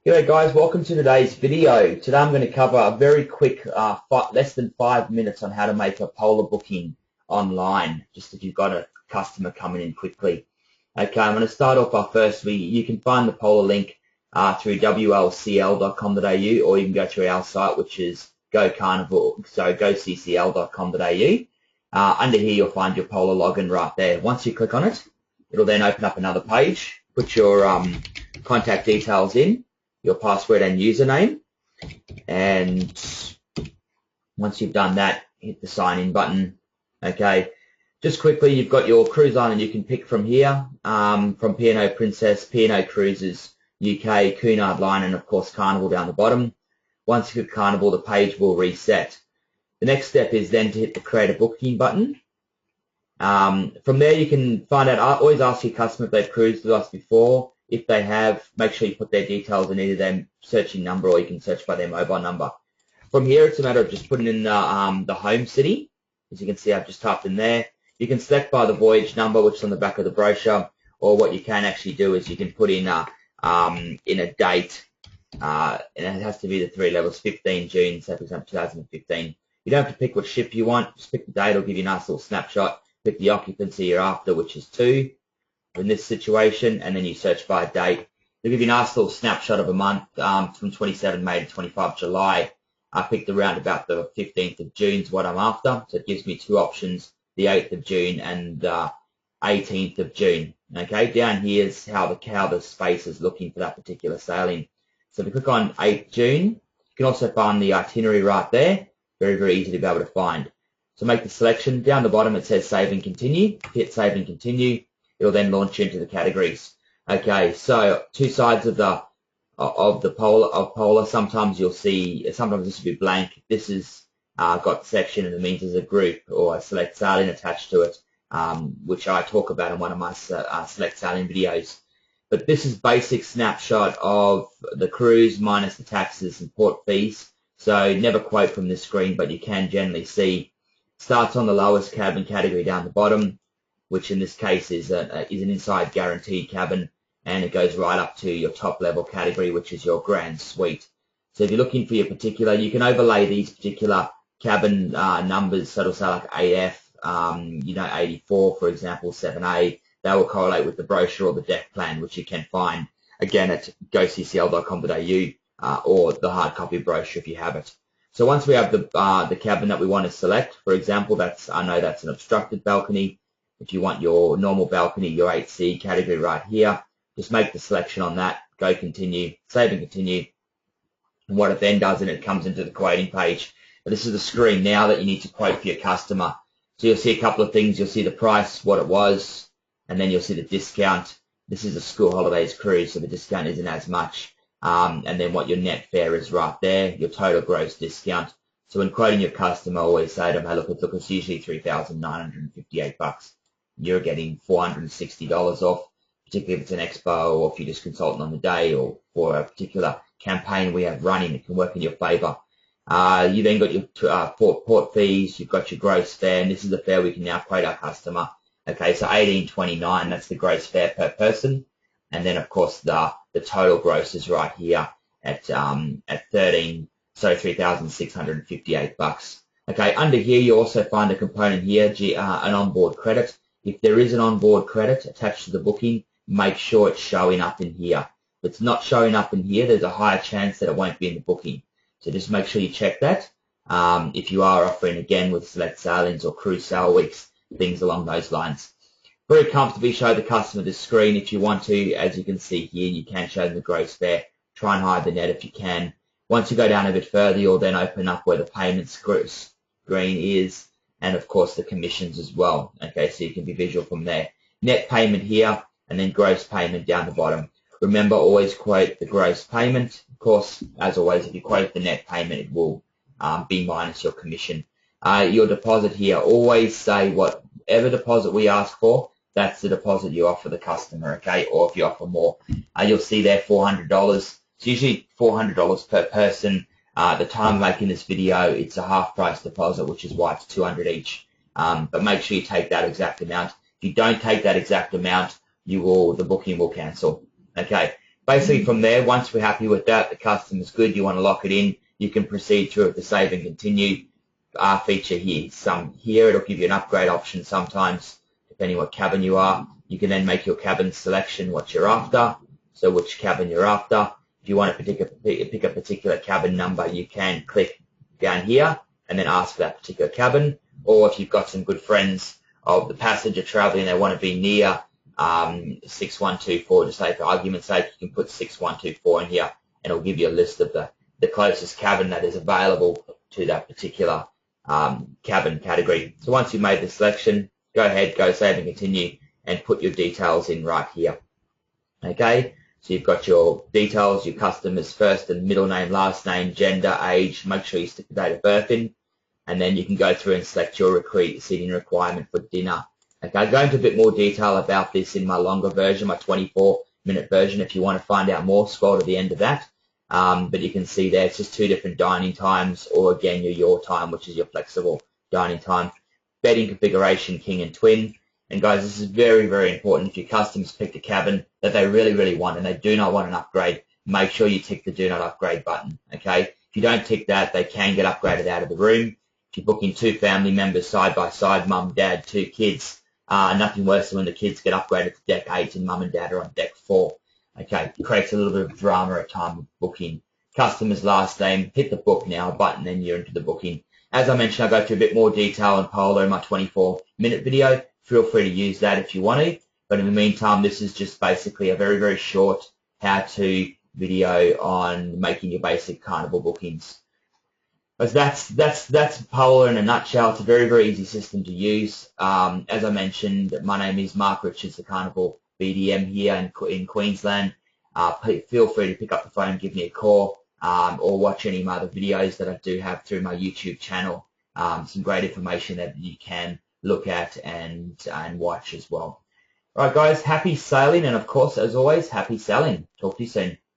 G'day guys, welcome to today's video. Today I'm going to cover a very quick, less than 5 minutes on how to make a polar booking online, just if you've got a customer coming in quickly. Okay, I'm going to start off our first. You can find the polar link through wlcl.com.au, or you can go to our site, which is goccl.com.au. Under here you'll find your polar login right there. Once you click on it, it'll then open up another page. Put your contact details in, your password and username, and once you've done that, hit the sign in button. Okay, just quickly, you've got your cruise island you can pick from here, from P&O Princess, P&O Cruises, UK, Cunard Line, and of course Carnival down the bottom. Once you click Carnival, the page will reset. The next step is then to hit the create a booking button. From there you can find out, I always ask your customer if they've cruised with us before. If they have, make sure you put their details in either their searching number, or you can search by their mobile number. From here, it's a matter of just putting in the home city. As you can see, I've just typed in there. You can select by the voyage number, which is on the back of the brochure, or what you can actually do is you can put in a date, and it has to be the 3 levels, 15 June, say for example 2015. You don't have to pick what ship you want, just pick the date. It'll give you a nice little snapshot. Pick the occupancy you're after, which is 2 in this situation, and then you search by date. It'll give you a nice little snapshot of a month from 27 May to 25 July. I picked around about the 15th of June is what I'm after, so it gives me 2 options, the 8th of June and 18th of June. Okay, down here is how the space is looking for that particular sailing. So if you click on 8th June, you can also find the itinerary right there. Very, very easy to be able to find. So make the selection. Down the bottom it says save and continue. Hit save and continue. It'll then launch you into the categories. Okay, so 2 sides of the polar. Sometimes you'll see, sometimes this will be blank. This is got section, and it means there's a group or a select sailing attached to it, which I talk about in one of my select sailing videos. But this is basic snapshot of the cruise minus the taxes and port fees. So never quote from this screen, but you can generally see. Starts on the lowest cabin category down the bottom, which in this case is an inside guaranteed cabin, and it goes right up to your top level category, which is your grand suite. So if you're looking for your particular, you can overlay these particular cabin numbers, so it'll say like 8F, 84, for example, 7A. They will correlate with the brochure or the deck plan, which you can find again at goccl.com.au, or the hard copy brochure if you have it. So once we have the cabin that we want to select, for example, I know that's an obstructed balcony. If you want your normal balcony, your 8C category right here, just make the selection on that, go continue, save and continue. And what it then does, and it comes into the quoting page. But this is the screen now that you need to quote for your customer. So you'll see a couple of things. You'll see the price, what it was, and then you'll see the discount. This is a school holidays cruise, so the discount isn't as much. And then what your net fare is right there, your total gross discount. So when quoting your customer, always say to them, hey, look, it's usually $3,958. You're getting $460 off, particularly if it's an expo, or if you're just consulting on the day, or for a particular campaign we have running, it can work in your favor. You then got your port fees, you've got your gross fare, and this is the fare we can now quote our customer. Okay, so $18.29, that's the gross fare per person. And then of course the total gross is right here at $3,658. Okay, under here you also find a component here, an onboard credit. If there is an onboard credit attached to the booking, make sure it's showing up in here. If it's not showing up in here, there's a higher chance that it won't be in the booking. So just make sure you check that. If you are offering again with select sailings or cruise sail weeks, things along those lines. Very comfortably show the customer the screen if you want to. As you can see here, you can show them the gross fare. Try and hide the net if you can. Once you go down a bit further, you'll then open up where the payment screen is, and of course the commissions as well. Okay, so you can be visual from there. Net payment here, and then gross payment down the bottom. Remember, always quote the gross payment. Of course, as always, if you quote the net payment, it will be minus your commission. Your deposit here, always say whatever deposit we ask for, that's the deposit you offer the customer, okay? Or if you offer more, you'll see there $400. It's usually $400 per person. At the time of making this video, it's a half price deposit, which is why it's $200 each. But make sure you take that exact amount. If you don't take that exact amount, the booking will cancel. Okay. Basically from there, once we're happy with that, the customer's good, you want to lock it in, you can proceed through with the save and continue feature here. Here it'll give you an upgrade option sometimes, depending what cabin you are. You can then make your cabin selection what you're after, so which cabin you're after. If you want to pick a particular cabin number, you can click down here and then ask for that particular cabin. Or if you've got some good friends of the passenger traveling, they want to be near 6124, to say for argument's sake, you can put 6124 in here and it'll give you a list of the closest cabin that is available to that particular cabin category. So once you've made the selection, go ahead, go save and continue, and put your details in right here. Okay, so you've got your details, your customer's first and middle name, last name, gender, age, make sure you stick the date of birth in, and then you can go through and select your seating requirement for dinner. Okay, I'll go into a bit more detail about this in my longer version, my 24-minute version. If you want to find out more, scroll to the end of that. But you can see there, it's just 2 different dining times, or again, your time, which is your flexible dining time. Bedding configuration, king and twin. And guys, this is very, very important. If your customers pick a cabin that they really, really want and they do not want an upgrade, make sure you tick the do not upgrade button, okay? If you don't tick that, they can get upgraded out of the room. If you're booking 2 family members side by side, mum, dad, 2 kids, nothing worse than when the kids get upgraded to deck 8 and mum and dad are on deck 4. Okay, it creates a little bit of drama at time of booking. Customer's last name, hit the book now button, then you're into the booking. As I mentioned, I'll go through a bit more detail on Polar in my 24-minute video. Feel free to use that if you want to. But in the meantime, this is just basically a very, very short how-to video on making your basic Carnival bookings. But that's Polar in a nutshell. It's a very, very easy system to use. As I mentioned, my name is Mark Richards, the Carnival BDM here in Queensland. Feel free to pick up the phone, give me a call, or watch any of my other videos that I do have through my YouTube channel. Some great information that you can look at and watch as well. All right, guys, happy sailing, and of course, as always, happy selling. Talk to you soon.